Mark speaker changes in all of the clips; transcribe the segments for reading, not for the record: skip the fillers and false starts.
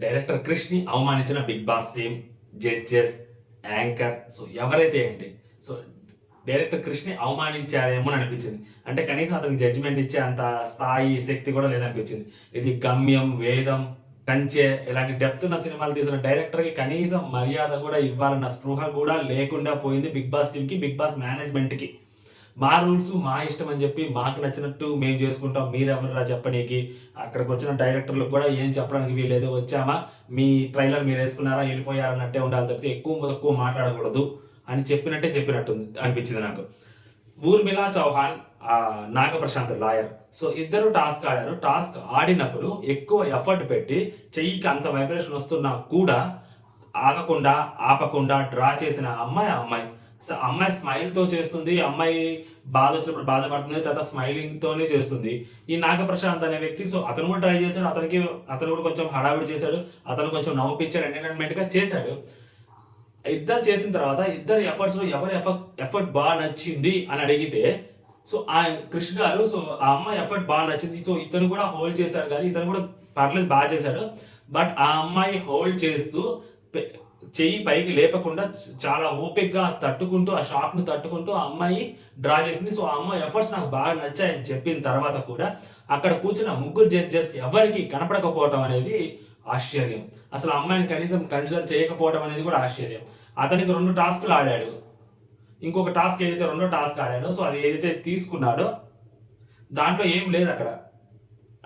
Speaker 1: Director క్రిష్ని అవమానించిన big boss team, judges, anchor, so ఎవరైతే ఏంటి, సో డైరెక్టర్ క్రిష్ని అవమానించారేమో అని అనిపించింది. అంటే కనీసం అతనికి జడ్జిమెంట్ ఇచ్చే అంత స్థాయి, శక్తి కూడా లేదనిపించింది. ఇది గమ్యం, వేదం, కంచె ఇలాంటి డెప్త్ ఉన్న సినిమాలు తీసిన డైరెక్టర్కి కనీసం మర్యాద కూడా ఇవ్వాలన్న స్పృహ కూడా లేకుండా పోయింది బిగ్ బాస్ టీమ్కి, బిగ్ బాస్ మేనేజ్మెంట్కి. మా రూల్స్ మా ఇష్టం అని చెప్పి మాకు నచ్చినట్టు మేము చేసుకుంటాం, మీరెవరురా చెప్పనీకి, అక్కడికి వచ్చిన డైరెక్టర్లకు కూడా ఏం చెప్పడానికి వీలేదు, వచ్చామా మీ ట్రైలర్ మీరు వేసుకున్నారా వెళ్ళిపోయారన్నట్టే ఉండాలి తప్పితే ఎక్కువ మాట్లాడకూడదు అని చెప్పినట్టుంది అనిపించింది నాకు. ఊర్మిళ చౌహాన్, నాగప్రశాంత్ లాయర్, సో ఇద్దరు టాస్క్ ఆడారు. టాస్క్ ఆడినప్పుడు ఎక్కువ ఎఫర్ట్ పెట్టి చెయ్యికి అంత వైబ్రేషన్ వస్తున్నా కూడా ఆపకుండా డ్రా చేసిన అమ్మాయి. సో అమ్మాయి స్మైల్తో చేస్తుంది, అమ్మాయి బాధ వచ్చినప్పుడు బాధపడుతుంది, తర్వాత స్మైలింగ్తోనే చేస్తుంది. ఈ నాగప్రశాంత్ అనే వ్యక్తి, సో అతను కూడా ట్రై చేశాడు, అతను కూడా కొంచెం హడావిడి చేశాడు, అతను కొంచెం నవ్వుపించాడు, ఎంటర్టైన్మెంట్గా చేశాడు. ఇద్దరు చేసిన తర్వాత ఇద్దరు ఎఫర్ట్స్లో ఎవరి ఎఫర్ట్ బాగా నచ్చింది అని అడిగితే, సో ఆ క్రిష్ గారు, సో ఆ అమ్మాయి ఎఫర్ట్ బాగా నచ్చింది, సో ఇతను కూడా హోల్డ్ చేశాడు, కానీ ఇతను కూడా పర్లేదు బాగా చేశాడు. బట్ ఆ అమ్మాయి హోల్డ్ చేస్తూ చెయ్యి పైకి లేపకుండా చాలా ఓపిక్గా తట్టుకుంటూ, ఆ షాక్ను తట్టుకుంటూ ఆ అమ్మాయి డ్రా చేసింది. సో ఆ అమ్మాయి ఎఫర్ట్స్ నాకు బాగా నచ్చాయని చెప్పిన తర్వాత కూడా అక్కడ కూర్చున్న ముగ్గురు జడ్జెస్ ఎవరికి కనపడకపోవటం అనేది ఆశ్చర్యం. అసలు అమ్మాయిని కనీసం కన్సిడర్ చేయకపోవడం అనేది కూడా ఆశ్చర్యం. అతనికి 2 టాస్కులు ఆడాడు, ఇంకొక టాస్క్ ఏదైతే రెండో టాస్క్ ఆడాడో, సో అది ఏదైతే తీసుకున్నాడో దాంట్లో ఏం లేదు అక్కడ.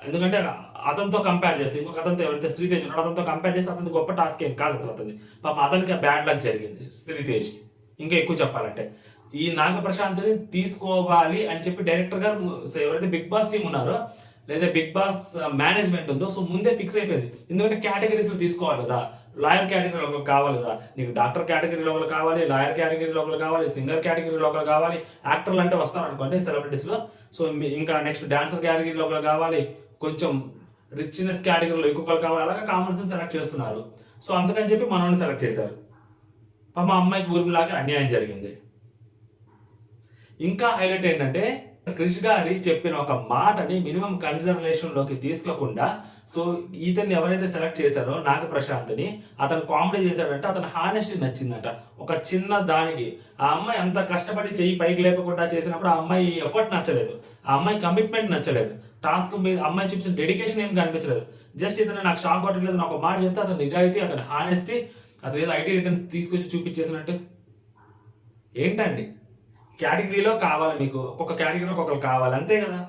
Speaker 1: ఎందుకంటే అతనితో కంపేర్ చేస్తే, ఇంకొక అతనితో ఎవరైతే శ్రీతేజ్ ఉన్నాడో అతనితో కంపేర్ చేస్తే అతనికి గొప్ప టాస్క్ ఏం కాదు అసలు. పాపం అతనికి బ్యాడ్ లక్ జరిగింది శ్రీతేజ్కి. ఇంకా ఎక్కువ చెప్పాలంటే ఈ నాగప్రశాంత్ని తీసుకోవాలి అని చెప్పి డైరెక్టర్ గారు, ఎవరైతే బిగ్ బాస్ టీం ఉన్నారో లేదా బిగ్ బాస్ మేనేజ్మెంట్ ఉందో, సో ముందే ఫిక్స్ అయిపోయింది. ఎందుకంటే కేటగిరీస్లో తీసుకోవాలి కదా, లాయర్ కేటగిరీలో ఒకరు కావాలి కదా, నీకు డాక్టర్ కేటగిరీలో ఒకరు కావాలి, లాయర్ కేటగిరీలో ఒకరు కావాలి, సింగర్ కేటగిరీలో ఒకరు కావాలి, యాక్టర్లు అంటే వస్తారు అనుకోండి సెలబ్రిటీస్లో, సో ఇంకా నెక్స్ట్ డాన్సర్ కేటగిరీలో ఒకరు కావాలి, కొంచెం రిచ్నెస్ కేటగిరీలో ఇంకొకరు కావాలి, అలాగా కామన్స్ని సెలెక్ట్ చేస్తున్నారు. సో అందుకని చెప్పి మనల్ని సెలెక్ట్ చేశారు. మా అమ్మాయికి ఊర్మిలాగా అన్యాయం జరిగింది. ఇంకా హైలైట్ ఏంటంటే క్రిష్ గారి చెప్పిన ఒక మాటని మినిమం కన్సిడరేషన్లోకి తీసుకోకుండా, సో ఇతన్ని ఎవరైతే సెలెక్ట్ చేశారో నాగప్రశాంత్ని, అతను కామెడీ చేశాడంటే అతని హానెస్టీ నచ్చిందట. ఒక చిన్న దానికి ఆ అమ్మాయి అంత కష్టపడి చెయ్యి పైకి లేపకుండా చేసినప్పుడు ఆ అమ్మాయి ఎఫర్ట్ నచ్చలేదు, ఆ అమ్మాయి కమిట్మెంట్ నచ్చలేదు, టాస్క్ మీద అమ్మాయి చూపించిన డెడికేషన్ ఏం కనిపించలేదు. జస్ట్ ఇతను నాకు షాక్ కొట్టలేదు అని ఒక మాట చెప్తే అతని నిజాయితీ, అతని హానెస్టీ, అతను ఏదో ఐటీ రిటర్న్స్ తీసుకొచ్చి చూపించేసినట్టు. ఏంటండి కేటగిరీలో కావాలి, మీకు ఒక్కొక్క కేటగిరీలో ఒక్కొక్కరు కావాలి అంతే కదా,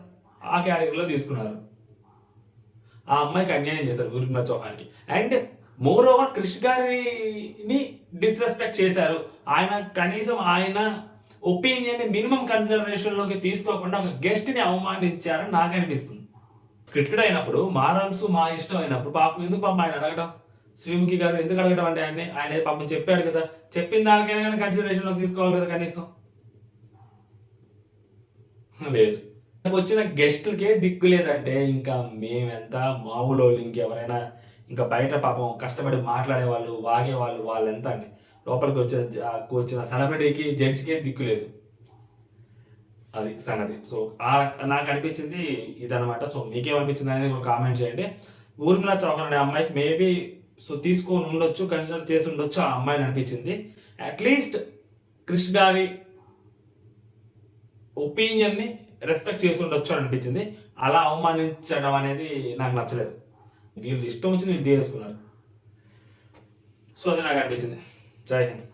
Speaker 1: ఆ కేటగిరీలో తీసుకున్నారు. ఆ అమ్మాయికి అన్యాయం చేశారు ఊర్మిళ చౌహాన్కి. అండ్ మోర్ ఓవర్ క్రిష్ గారిని డిస్రెస్పెక్ట్ చేశారు. కనీసం ఆయన ఒపీనియన్ని మినిమం కన్సిడరేషన్లోకి తీసుకోకుండా ఒక గెస్ట్ని అవమానించారని నాకు అనిపిస్తుంది. స్క్రిప్టెడ్ అయినప్పుడు మా రూల్స్ మా ఇష్టం అయినప్పుడు పాపం ఎందుకు ఆయన అడగడం, శ్రీముఖి గారు ఎందుకు అడగడం అంటే ఆయన పాపం చెప్పాడు కదా, చెప్పిన దానికైనా కానీ కన్సిడరేషన్లోకి తీసుకోవాలి కదా కనీసం. లేదు, వచ్చిన గెస్టులకే దిక్కు లేదంటే ఇంకా మేమెంత మామూలు వాళ్ళు, ఇంకెవరైనా ఇంకా బయట పాపం కష్టపడి మాట్లాడేవాళ్ళు, వాగేవాళ్ళు వాళ్ళెంత అండి. లోపలికి వచ్చిన సెలబ్రిటీకి, జడ్జికే దిక్కు లేదు. అది సంగతి. సో నాకు అనిపించింది ఇదనమాట. సో మీకేమనిపించింది అనేది కూడా కామెంట్ చేయండి. ఊర్మిళ చౌహాన్ అనే అమ్మాయికి మేబీ సో తీసుకొని ఉండొచ్చు, కన్సిడర్ చేసి ఉండొచ్చు ఆ అమ్మాయిని అనిపించింది. అట్లీస్ట్ క్రిష్ గారి ఒపీనియన్ని రెస్పెక్ట్ చేసి ఉండొచ్చు అని అనిపించింది. అలా అవమానించడం అనేది నాకు నచ్చలేదు. వీళ్ళు ఇష్టం వచ్చి వీళ్ళు చేసుకున్నారు. సో అది నాకు అనిపించింది. జై హింద్.